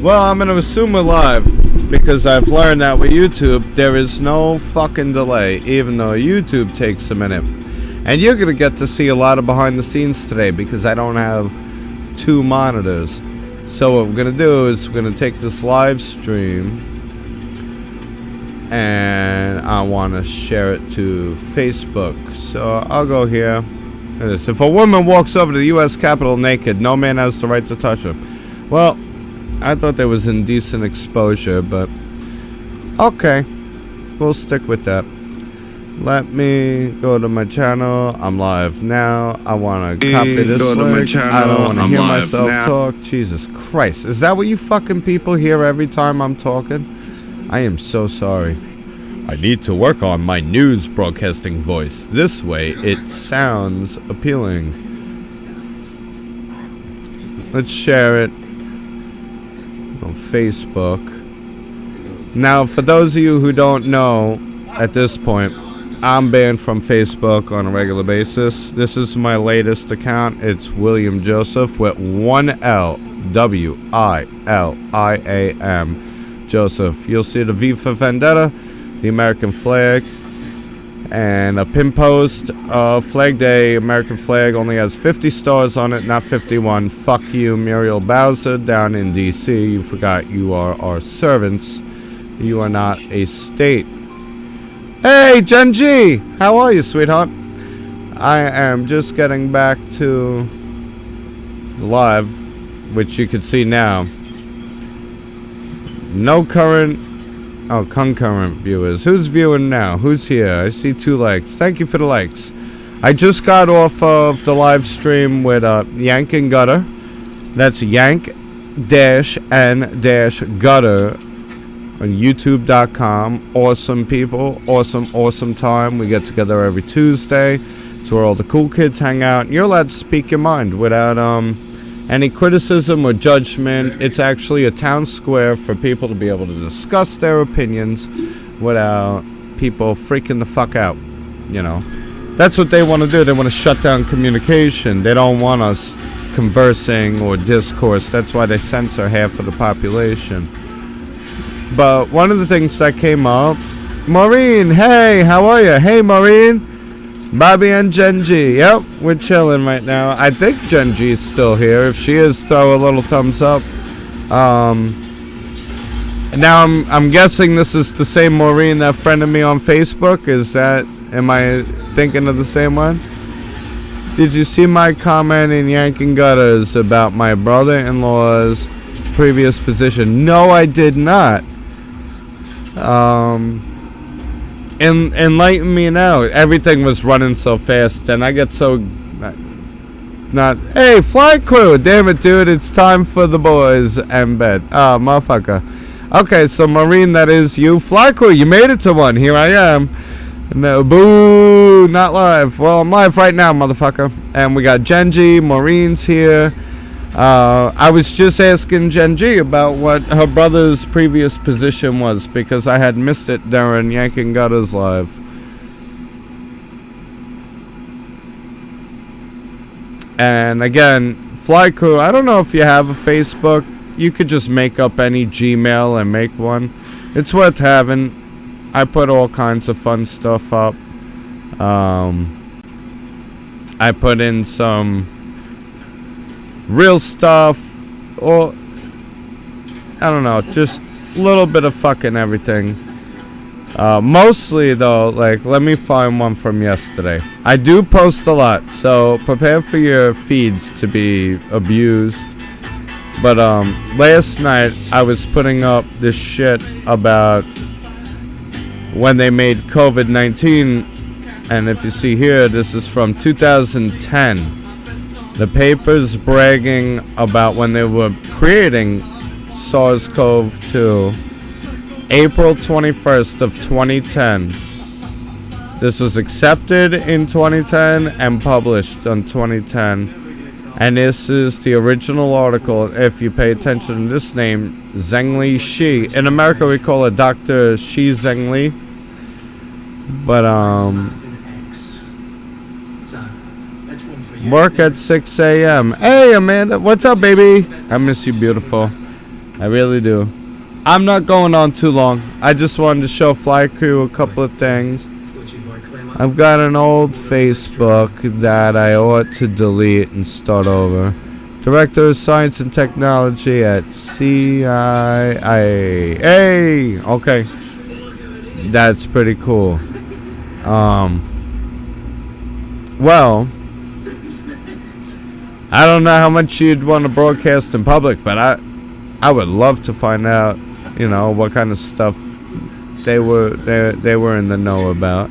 Well, I'm going to assume we're live because I've learned that with YouTube, there is no fucking delay, even though YouTube takes a minute. And you're going to get to see a lot of behind the scenes today because I don't have 2 monitors. So what we're going to do is we're going to take this live stream and I want to share it to Facebook. So I'll go here. If a woman walks over to the U.S. Capitol naked, no man has the right to touch her. Well, I thought there was indecent exposure, but okay, we'll stick with that. Let me go to my channel. I'm live now. I want to copy this link. I don't want to hear myself talk. Jesus Christ. Is that what you fucking people hear every time I'm talking? I am so sorry. I need to work on my news broadcasting voice. This way it sounds appealing. Let's share it on Facebook. Now, for those of you who don't know, at this point, I'm banned from Facebook on a regular basis. This is my latest account. It's William Joseph with 1 L, W-I-L-I-A-M, Joseph. You'll see the V for Vendetta, the American flag, and a pin post. Flag Day, American flag only has 50 stars on it, not 51. Fuck you, Muriel Bowser, down in D.C. You forgot you are our servants. You are not a state. Hey, Jen G! How are you, sweetheart? I am just getting back to live, which you can see now. No current... Oh, concurrent viewers. Who's viewing now? Who's here? I see 2 likes. Thank you for the likes. I just got off of the live stream with Yank and Gutter. That's Yank-N-Gutter on YouTube.com. Awesome people. Awesome time. We get together every Tuesday. It's where all the cool kids hang out. And you're allowed to speak your mind without any criticism or judgment. It's actually a town square for people to be able to discuss their opinions without people freaking the fuck out. You know, that's what they want to do. They want to shut down communication. They don't want us conversing or discourse. That's why they censor half of the population. But one of the things that came up, Maureen, hey, how are you? Hey, Maureen. Bobby and Jen G. Yep, we're chilling right now. I think Jen G's still here. If she is, throw a little thumbs up. Now I'm guessing this is the same Maureen that friended me on Facebook. Am I thinking of the same one? Did you see my comment in Yanking Gutters about my brother-in-law's previous position? No, I did not. Enlighten me now. Everything was running so fast, and I get so not. Hey, flight crew! Damn it, dude! It's time for the boys and bed. Oh, motherfucker. Okay, so Maureen, that is you. Flight crew, you made it to one. Here I am. No, boo! Not live. Well, I'm live right now, motherfucker. And we got Genji. Maureen's here. I was just asking Jen G about what her brother's previous position was because I had missed it during Yanking Gutters Live. And again, Fly Crew, I don't know if you have a Facebook. You could just make up any Gmail and make one. It's worth having. I put all kinds of fun stuff up. I put in some real stuff, or I don't know, just a little bit of fucking everything. Mostly though, like, let me find one from yesterday. I do post a lot, so prepare for your feeds to be abused. But last night I was putting up this shit about when they made COVID-19, and if you see here, this is from 2010. The paper's bragging about when they were creating SARS-CoV-2, April 21st of 2010. This was accepted in 2010 and published in 2010. And this is the original article. If you pay attention to this name, Zhengli Shi. In America, we call it Dr. Shi Zhengli. But, work at 6 a.m. Hey, Amanda. What's up, baby? I miss you, beautiful. I really do. I'm not going on too long. I just wanted to show Fly Crew a couple of things. I've got an old Facebook that I ought to delete and start over. Director of Science and Technology at CIA. Okay. That's pretty cool. Well, I don't know how much you'd want to broadcast in public, but I would love to find out, you know, what kind of stuff they were in the know about.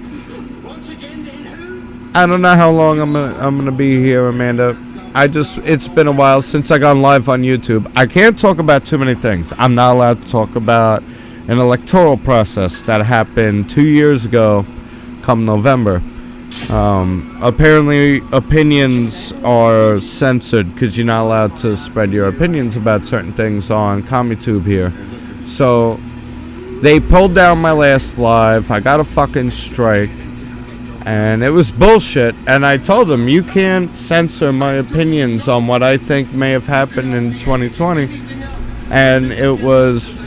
I don't know how long I'm gonna be here, Amanda. It's been a while since I gone live on YouTube. I can't talk about too many things. I'm not allowed to talk about an electoral process that happened 2 years ago, come November. Apparently opinions are censored because you're not allowed to spread your opinions about certain things on CommuTube here. So they pulled down my last live. I got a fucking strike. And it was bullshit. And I told them, you can't censor my opinions on what I think may have happened in 2020. And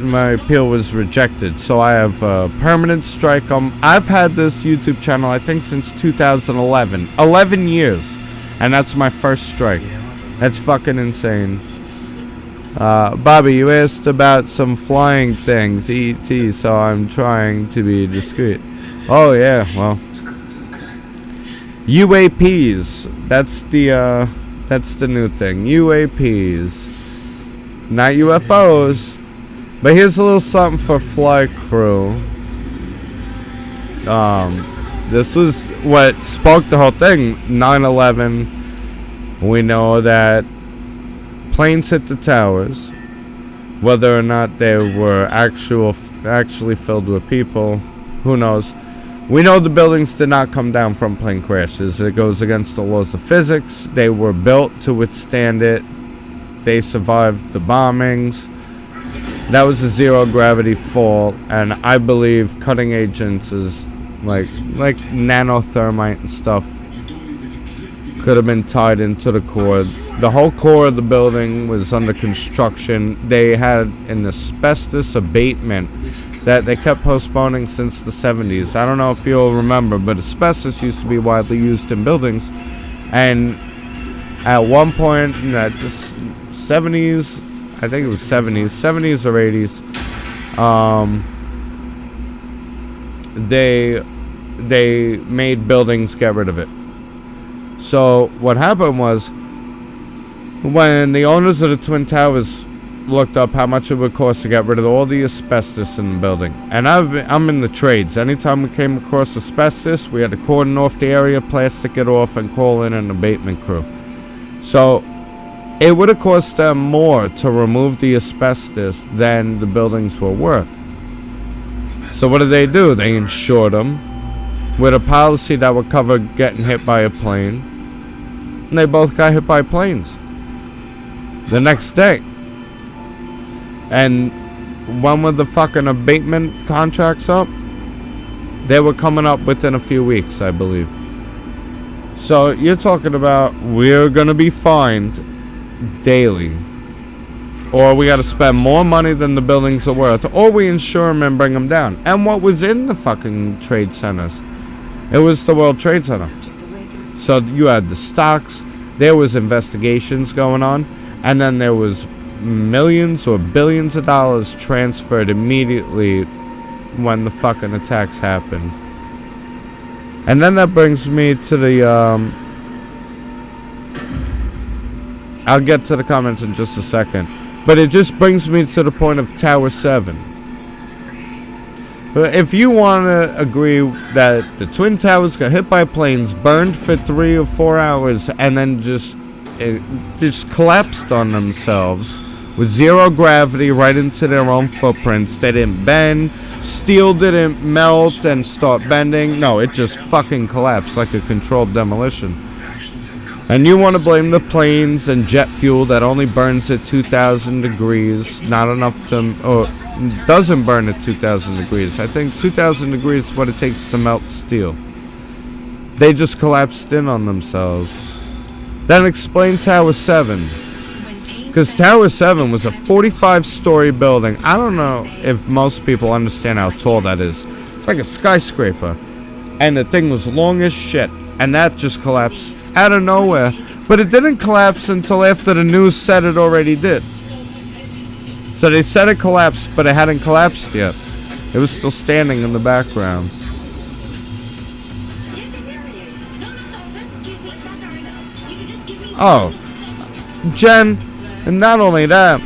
my appeal was rejected. So I have a permanent strike. I've had this YouTube channel, I think, since 2011. 11 years. And that's my first strike. That's fucking insane. Bobby, you asked about some flying things, ET, so I'm trying to be discreet. Oh, yeah, well. UAPs. That's the new thing. UAPs. Not UFOs. But here's a little something for Fly Crew. This was what sparked the whole thing. 9/11. We know that planes hit the towers. Whether or not they were actually filled with people, who knows? We know the buildings did not come down from plane crashes. It goes against the laws of physics. They were built to withstand it. They survived the bombings. That was a zero gravity fall, and I believe cutting agents is like nanothermite and stuff could have been tied into the core. The whole core of the building was under construction. They had an asbestos abatement that they kept postponing since the 70s. I don't know if you'll remember, but asbestos used to be widely used in buildings. And at one point in the 70s, I think it was 70s or 80s, they made buildings get rid of it. So what happened was, when the owners of the Twin Towers looked up how much it would cost to get rid of all the asbestos in the building, and I'm in the trades. Anytime we came across asbestos, we had to cordon off the area, plastic it off, and call in an abatement crew. So it would have cost them more to remove the asbestos than the buildings were worth. So what did they do? They insured them with a policy that would cover getting hit by a plane, and they both got hit by planes the next day. And when were the fucking abatement contracts up? They were coming up within a few weeks, I believe. So you're talking about we're going to be fined daily. Or we got to spend more money than the buildings are worth. Or we insure them and bring them down. And what was in the fucking trade centers? It was the World Trade Center. So you had the stocks. There was investigations going on. And then there was millions or billions of dollars transferred immediately when the fucking attacks happened. And then that brings me to the I'll get to the comments in just a second, but it just brings me to the point of Tower 7. If you want to agree that the Twin Towers got hit by planes, burned for 3 or 4 hours, and then just collapsed on themselves with zero gravity right into their own footprints. They didn't bend. Steel didn't melt and start bending. No, it just fucking collapsed like a controlled demolition. And you want to blame the planes and jet fuel that only burns at 2,000 degrees. Not enough to... or doesn't burn at 2,000 degrees. I think 2,000 degrees is what it takes to melt steel. They just collapsed in on themselves. Then explain Tower 7. Because Tower 7 was a 45-story building. I don't know if most people understand how tall that is. It's like a skyscraper. And the thing was long as shit. And that just collapsed out of nowhere. But it didn't collapse until after the news said it already did. So they said it collapsed, but it hadn't collapsed yet. It was still standing in the background. Oh. Jen, and not only that,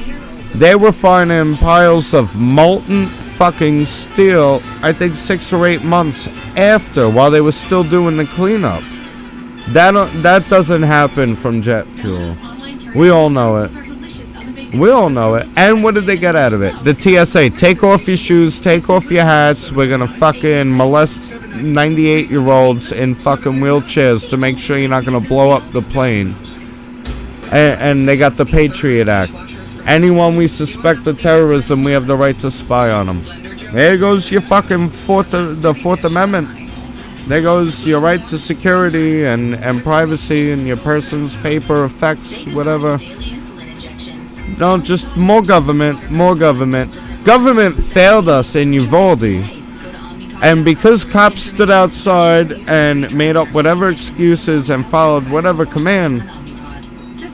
they were finding piles of molten fucking steel, I think 6 or 8 months after, while they were still doing the cleanup. That doesn't happen from jet fuel. We all know it. We all know it. And what did they get out of it? The TSA, take off your shoes, take off your hats, we're gonna fucking molest 98-year-olds in fucking wheelchairs to make sure you're not gonna blow up the plane. And they got the Patriot Act. Anyone we suspect of terrorism, we have the right to spy on them. There goes your fucking the Fourth Amendment. There goes your right to security and privacy and your person's paper effects, whatever. No, just more government, more government. Government failed us in Uvalde. And because cops stood outside and made up whatever excuses and followed whatever command,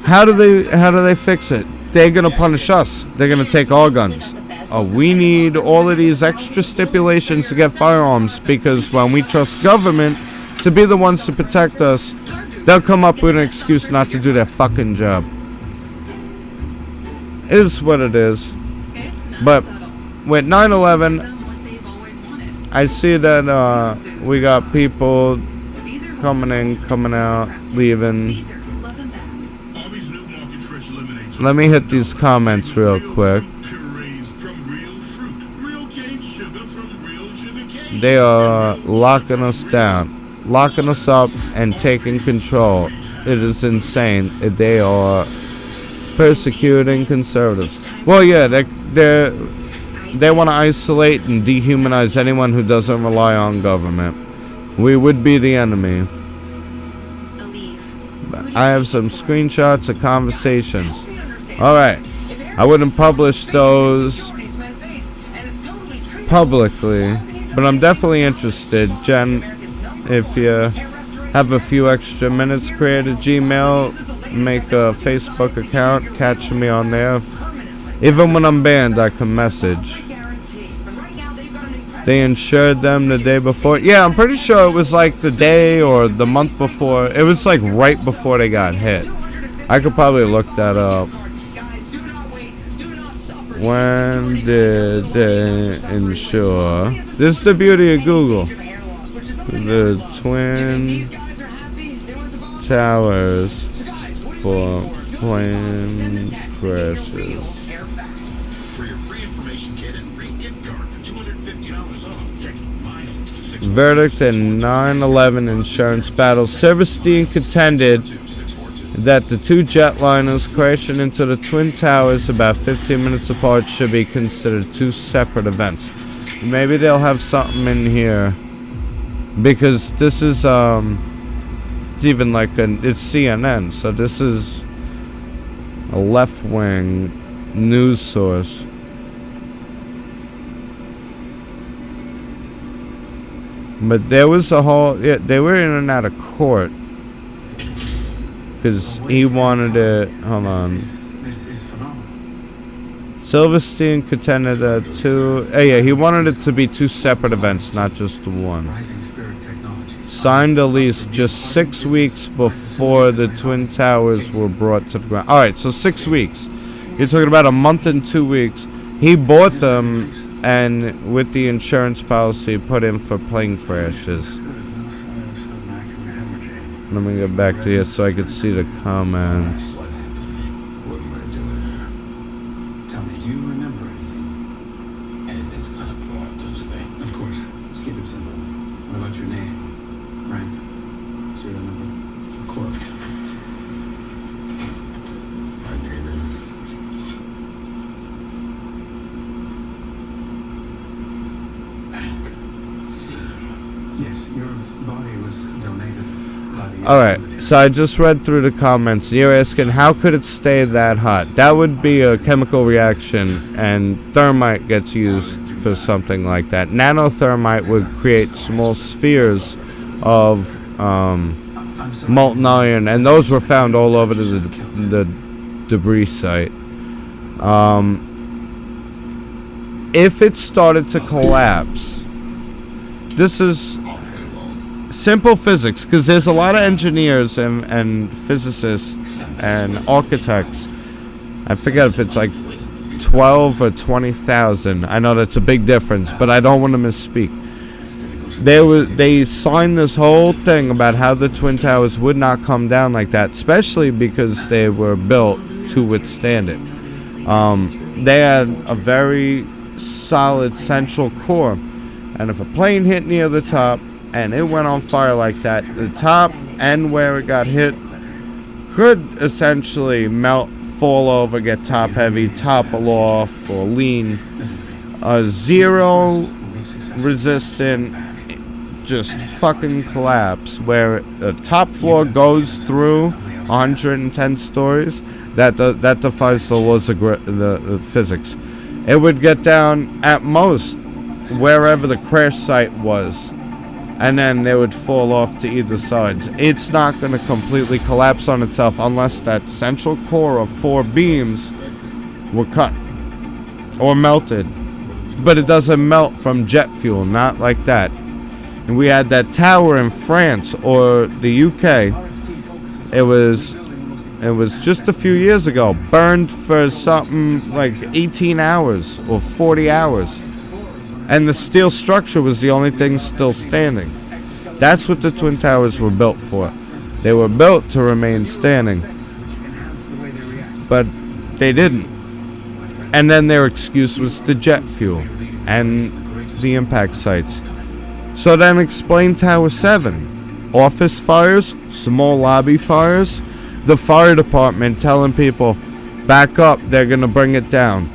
how do they fix it? They're gonna punish us. They're gonna take our guns. Oh, we need all of these extra stipulations to get firearms because when we trust government to be the ones to protect us, they'll come up with an excuse not to do their fucking job. It is what it is. But with 9/11, I see that we got people coming in, coming out, leaving. Let me hit these comments real quick. They are locking us down, locking us up, and taking control. It is insane. They are persecuting conservatives. Well, yeah, they want to isolate and dehumanize anyone who doesn't rely on government. We would be the enemy. But I have some screenshots of conversations. Alright, I wouldn't publish those publicly, but I'm definitely interested. Jen, if you have a few extra minutes, create a Gmail, make a Facebook account, catch me on there. Even when I'm banned, I can message. They insured them the day before. Yeah, I'm pretty sure it was like the day or the month before. It was like right before they got hit. I could probably look that up. When did they insure? This is the beauty of Google. The Twin Towers for plane crashes. Verdict in 9/11 insurance battle. Silverstein contended that the two jetliners crashing into the Twin Towers about 15 minutes apart should be considered two separate events. Maybe they'll have something in here because this is it's even like it's CNN, so this is a left-wing news source. But there was a whole they were in and out of court. Because he wanted it. Hold on. Silverstein contended that he wanted it to be two separate events, not just one. Signed a lease just 6 weeks before the Twin Towers were brought to the ground. Alright, so 6 weeks. You're talking about a month and 2 weeks. He bought them and with the insurance policy put in for plane crashes. Let me get back to you so I could see the comments. What am I doing here? Tell me, do you remember anything? Anything's gonna blow up, don't you think? Of course. Let's keep it simple. What about your name? Rank? Serial number? Corp? My name is... Hank. Yes, your body was donated. Alright, so I just read through the comments. You're asking, how could it stay that hot? That would be a chemical reaction, and thermite gets used for something like that. Nanothermite would create small spheres of molten iron, and those were found all over the debris site. If it started to collapse, this is simple physics, because there's a lot of engineers and physicists and architects. I forget if it's like 12 or 20,000. I know that's a big difference, but I don't want to misspeak. They signed this whole thing about how the Twin Towers would not come down like that, especially because they were built to withstand it. They had a very solid central core, and if a plane hit near the top and it went on fire like that, the top and where it got hit could essentially melt, fall over, get top heavy, topple off, or lean. Zero resistant, just fucking collapse, where the top floor goes through 110 stories. That defies the laws of the physics. It would get down at most wherever the crash site was, and then they would fall off to either sides. It's not going to completely collapse on itself unless that central core of 4 beams were cut or melted. But it doesn't melt from jet fuel, not like that. And we had that tower in France or the UK. It was just a few years ago, burned for something like 18 hours or 40 hours. And the steel structure was the only thing still standing. That's what the Twin Towers were built for. They were built to remain standing. But they didn't. And then their excuse was the jet fuel and the impact sites. So then explain Tower 7. Office fires, small lobby fires, the fire department telling people, back up, they're going to bring it down.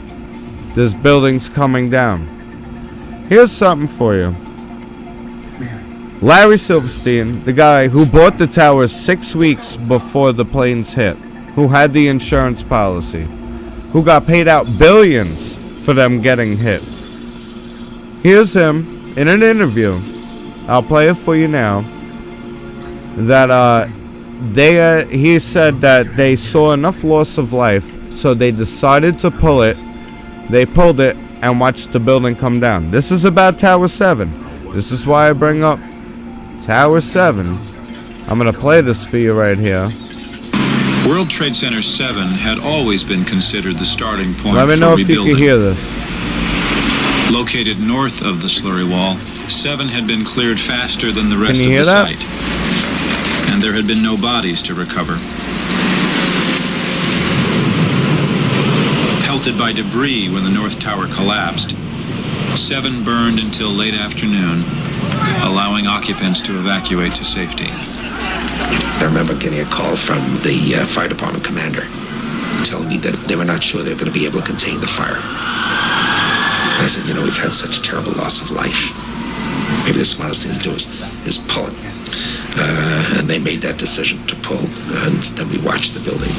This building's coming down. Here's something for you. Larry Silverstein, the guy who bought the towers 6 weeks before the planes hit, who had the insurance policy, who got paid out billions for them getting hit. Here's him in an interview. I'll play it for you now. That he said that they saw enough loss of life, so they decided to pull it. They pulled it and watched the building come down. This is about Tower 7. This is why I bring up Tower 7. I'm going to play this for you right here. World Trade Center 7 had always been considered the starting point Let me for know if rebuilding. you can hear this. Located north of the slurry wall, 7 had been cleared faster than the rest of the site, and there had been no bodies to recover. Pelted by debris when the North Tower collapsed, 7 burned until late afternoon, allowing occupants to evacuate to safety. I remember getting a call from the fire department commander telling me that they were not sure they were going to be able to contain the fire. And I said, you know, we've had such a terrible loss of life. Maybe the smartest thing to do is pull it. And they made that decision to pull, and then we watched the building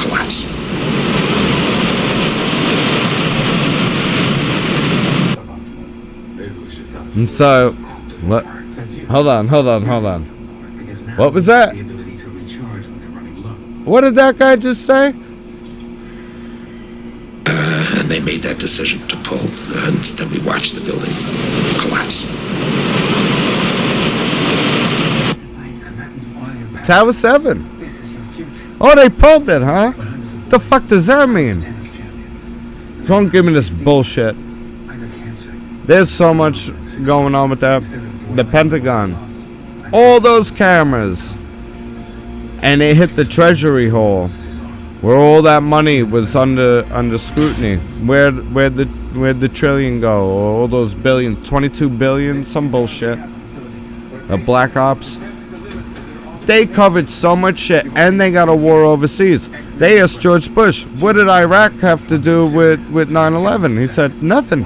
collapse. And so, what? Hold on. What was that? What did that guy just say? And they made that decision to pull, and then we watched the building collapse. Tower 7. Oh, they pulled it, huh? The fuck does that mean? Don't give me this bullshit. There's so much going on with that. The Pentagon. All those cameras. And they hit the treasury hole, where all that money was under scrutiny. Where'd the trillion go? Or all those billions, 22 billion, some bullshit. The Black Ops. They covered so much shit, and they got a war overseas. They asked George Bush, what did Iraq have to do with 9/11? He said, nothing.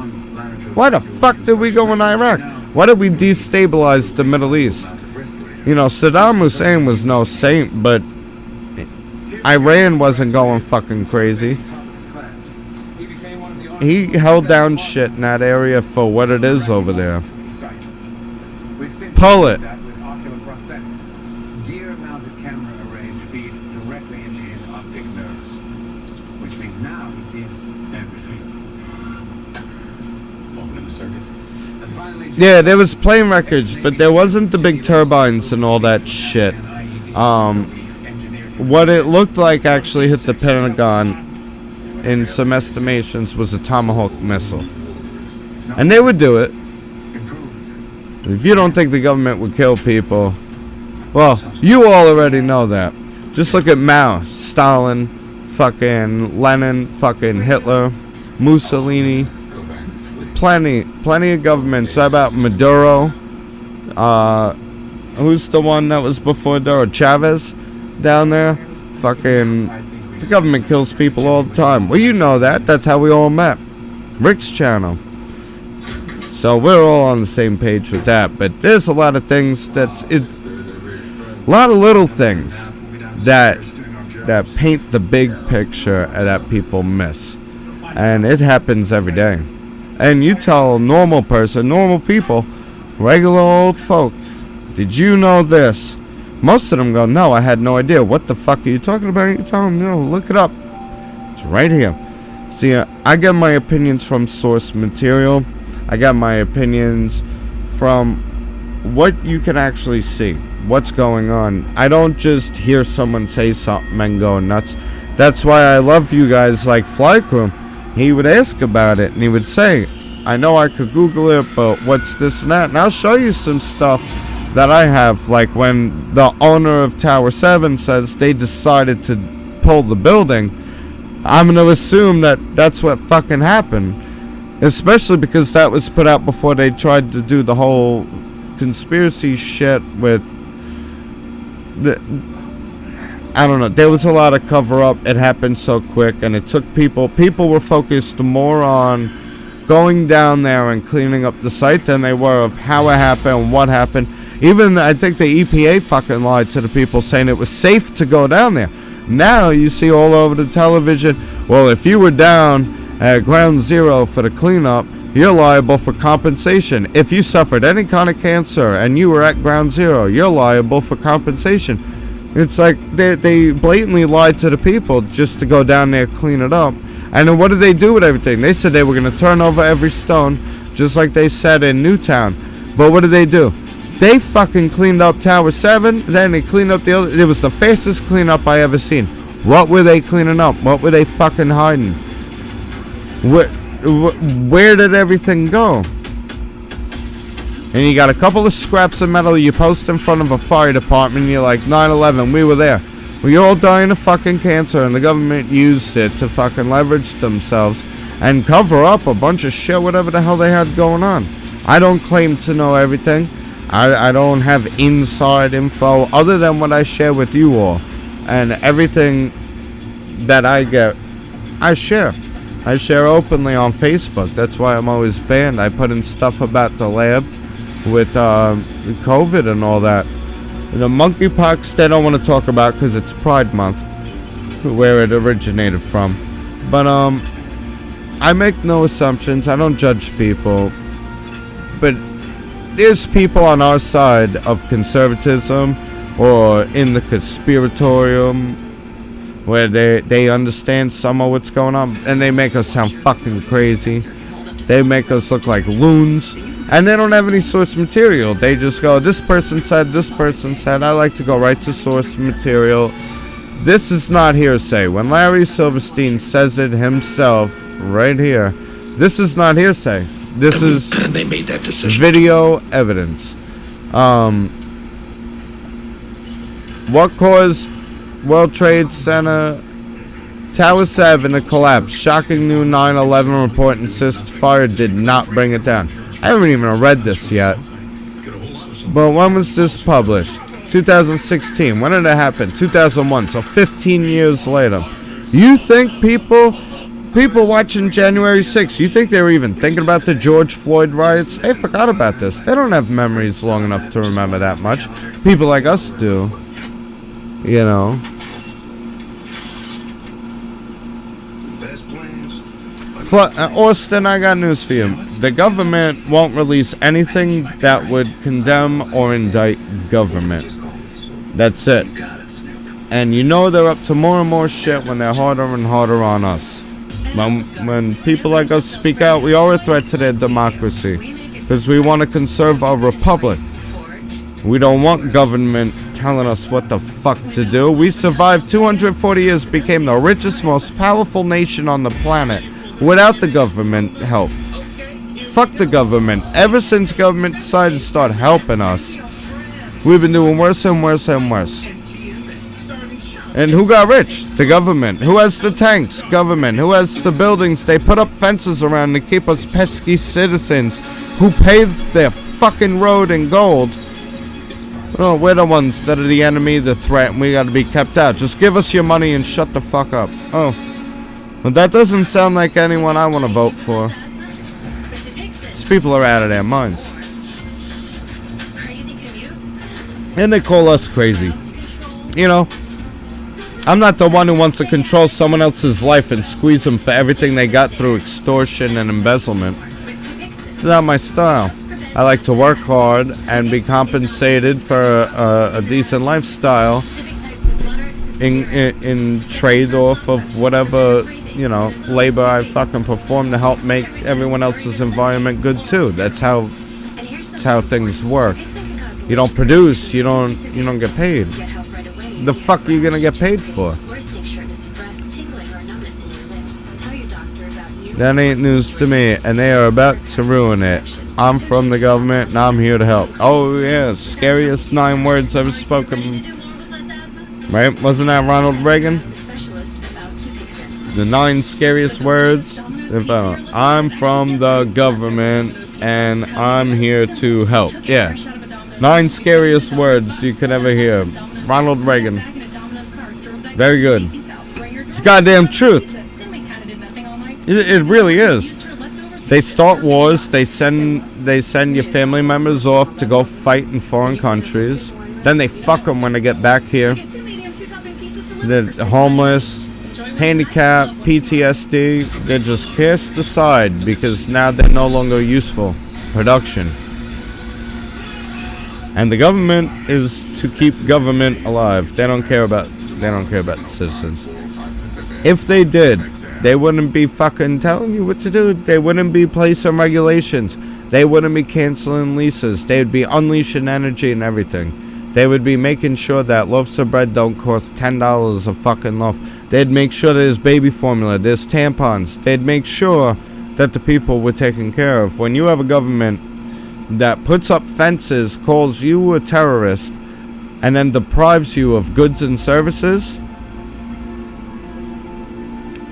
Why the fuck did we go in Iraq? Why did we destabilize the Middle East? You know, Saddam Hussein was no saint, but Iran wasn't going fucking crazy. He held down shit in that area for what it is over there. Pull it. Gear-mounted camera arrays feed directly into his optic nerves, which means now he sees everything. Open the circuit. And finally, Yeah, there was plane wreckage, but there wasn't the big turbines and all that shit. What it looked like actually hit the Pentagon, in some estimations, was a Tomahawk missile. And they would do it. If you don't think the government would kill people, well, you all already know that. Just look at Mao, Stalin, fucking Lenin, fucking Hitler, Mussolini. Plenty of governments. How about Maduro? Who's the one that was before Maduro? Chavez down there? Fucking, the government kills people all the time. Well, you know that. That's how we all met. Rick's channel. So we're all on the same page with that. But there's a lot of things a lot of little things that paint the big picture that people miss. And it happens every day. And you tell a normal person, normal people, regular old folk, did you know this? Most of them go, no, I had no idea. What the fuck are you talking about? You tell them, no, look it up. It's right here. See, I get my opinions from source material. I got my opinions from what you can actually see. What's going on. I don't just hear someone say something and go nuts. That's why I love you guys like Fly Crew. He would ask about it and he would say, I know I could Google it, but what's this and that? And I'll show you some stuff that I have, like when the owner of Tower 7 says they decided to pull the building. I'm going to assume that that's what fucking happened. Especially because that was put out before they tried to do the whole conspiracy shit with I don't know. There was a lot of cover-up. It happened so quick, and it took people were focused more on going down there and cleaning up the site than they were of how it happened, what happened. Even, I think the EPA fucking lied to the people saying it was safe to go down there. Now, you see all over the television, well, if you were down at ground zero for the cleanup, you're liable for compensation. If you suffered any kind of cancer and you were at ground zero, you're liable for compensation. It's like they blatantly lied to the people just to go down there, clean it up. And then what did they do with everything? They said they were going to turn over every stone, just like they said in Newtown. But what did they do? They fucking cleaned up Tower 7, then they cleaned up the other. It was the fastest cleanup I ever seen. What were they cleaning up? What were they fucking hiding? Where did everything go? And you got a couple of scraps of metal you post in front of a fire department and you're like, 9/11, we were there. Well, you're all dying of fucking cancer and the government used it to fucking leverage themselves and cover up a bunch of shit, whatever the hell they had going on. I don't claim to know everything. I don't have inside info other than what I share with you all. And everything that I get, I share. I share openly on Facebook. That's why I'm always banned. I put in stuff about the lab with COVID and all that. The monkeypox they don't want to talk about because it's Pride Month, where it originated from. But I make no assumptions. I don't judge people. But there's people on our side of conservatism or in the conspiratorium where they understand some of what's going on and they make us sound fucking crazy. They make us look like loons. And they don't have any source material. They just go, this person said, this person said. I like to go right to source material. This is not hearsay. When Larry Silverstein says it himself right here, this is not hearsay. This is they made that decision. Video evidence. What caused World Trade Center Tower 7 to collapse? Shocking new 9/11 report insists fire did not bring it down. I haven't even read this yet. But when was this published? 2016. When did it happen? 2001. So 15 years later. You think people People watching January 6th, you think they were even thinking about the George Floyd riots? They forgot about this. They don't have memories long enough to remember that much. People like us do. You know. Austin, I got news for you. The government won't release anything that would condemn or indict government. That's it. And you know they're up to more and more shit when they're harder and harder on us. When people like us speak out, we are a threat to their democracy. Because we want to conserve our republic. We don't want government telling us what the fuck to do. We survived 240 years, became the richest, most powerful nation on the planet. Without the government help. Fuck the government. Ever since government decided to start helping us, we've been doing worse and worse and worse. And who got rich? The government. Who has the tanks? Government. Who has the buildings? They put up fences around to keep us pesky citizens who paved their fucking road in gold. Oh, we're the ones that are the enemy, the threat, and we gotta be kept out. Just give us your money and shut the fuck up. Oh. Well, that doesn't sound like anyone I want to vote for. These people are out of their minds. And they call us crazy. You know, I'm not the one who wants to control someone else's life and squeeze them for everything they got through extortion and embezzlement. It's not my style. I like to work hard and be compensated for a decent lifestyle in trade off of whatever, you know, labor I fucking perform to help make everyone else's environment good too. That's how things work. You don't produce, you don't get paid. The fuck are you gonna get paid for? That ain't news to me, and they are about to ruin it. I'm from the government, and I'm here to help. Oh yeah, scariest 9 words ever spoken. Right? Wasn't that Ronald Reagan? The 9 scariest words. I'm from the government and I'm here to help. Yeah. 9 scariest words you could ever hear. Ronald Reagan. Very good. It's goddamn truth. It really is. They start wars. They send your family members off to go fight in foreign countries. Then they fuck them when they get back here. They're homeless, handicapped, PTSD. They're just cast aside because now they're no longer useful. Production. And the government is to keep government alive. They don't care about the citizens. If they did, they wouldn't be fucking telling you what to do. They wouldn't be placing regulations. They wouldn't be canceling leases. They would be unleashing energy and everything. They would be making sure that loaves of bread don't cost $10 a fucking loaf. They'd make sure there's baby formula, there's tampons. They'd make sure that the people were taken care of. When you have a government that puts up fences, calls you a terrorist, and then deprives you of goods and services,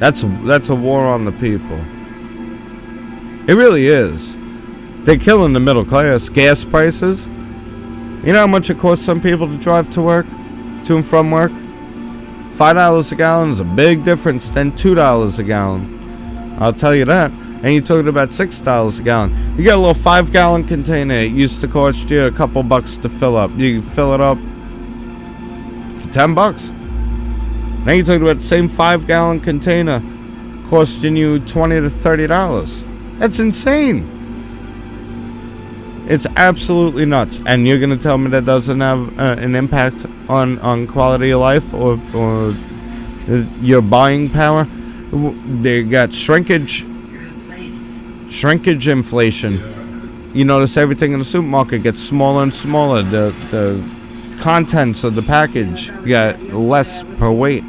that's a war on the people. It really is. They're killing the middle class. Gas prices. You know how much it costs some people to drive to work? To and from work? $5 a gallon is a big difference than $2 a gallon. I'll tell you that. And you're talking about $6 a gallon. You get a little 5-gallon container. It used to cost you a couple bucks to fill up. You fill it up for $10. Now you're talking about the same 5-gallon container costing you $20 to $30. That's insane. It's absolutely nuts. And you're going to tell me that doesn't have an impact on quality of life or your buying power? They got shrinkage inflation. You notice everything in the supermarket gets smaller and smaller. The contents of the package get less per weight.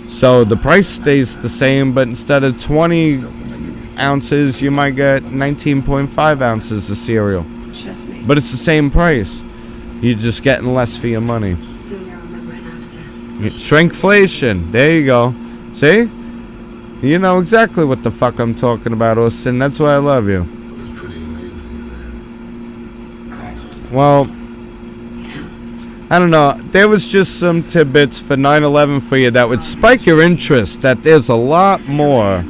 So the price stays the same, but instead of 20 ounces, you might get 19.5 ounces of cereal. But it's the same price. You're just getting less for your money. Shrinkflation. There you go. See? You know exactly what the fuck I'm talking about, Austin. That's why I love you. Well, I don't know. There was just some tidbits for 9/11 for you that would spike your interest. That there's a lot more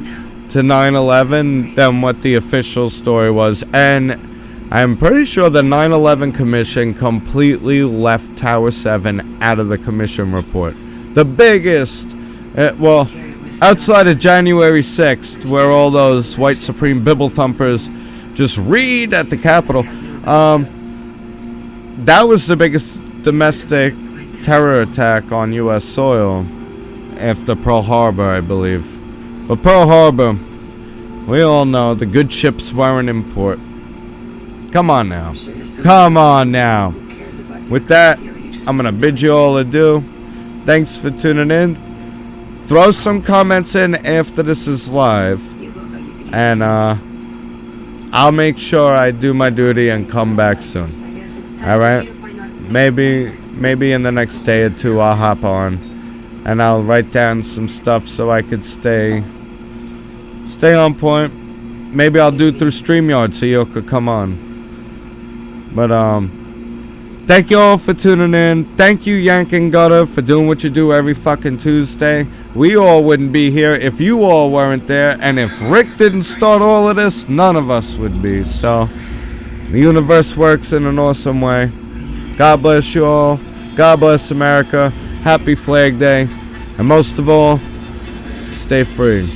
to 9/11 than what the official story was. And I'm pretty sure the 9/11 Commission completely left Tower 7 out of the Commission report. The biggest, well, outside of January 6th, where all those white supreme Bible thumpers just read at the Capitol, that was the biggest domestic terror attack on U.S. soil after Pearl Harbor, I believe. But Pearl Harbor, we all know the good ships weren't in port. Come on now. Come on now. With that, I'm going to bid you all adieu. Thanks for tuning in. Throw some comments in after this is live. And I'll make sure I do my duty and come back soon. Alright? Maybe in the next day or two I'll hop on. And I'll write down some stuff so I could stay on point. Maybe I'll do it through StreamYard so you could come on. But thank you all for tuning in. Thank you, Yank and Gutter, for doing what you do every fucking Tuesday. We all wouldn't be here if you all weren't there. And if Rick didn't start all of this, none of us would be. So the universe works in an awesome way. God bless you all. God bless America. Happy Flag Day. And most of all, stay free.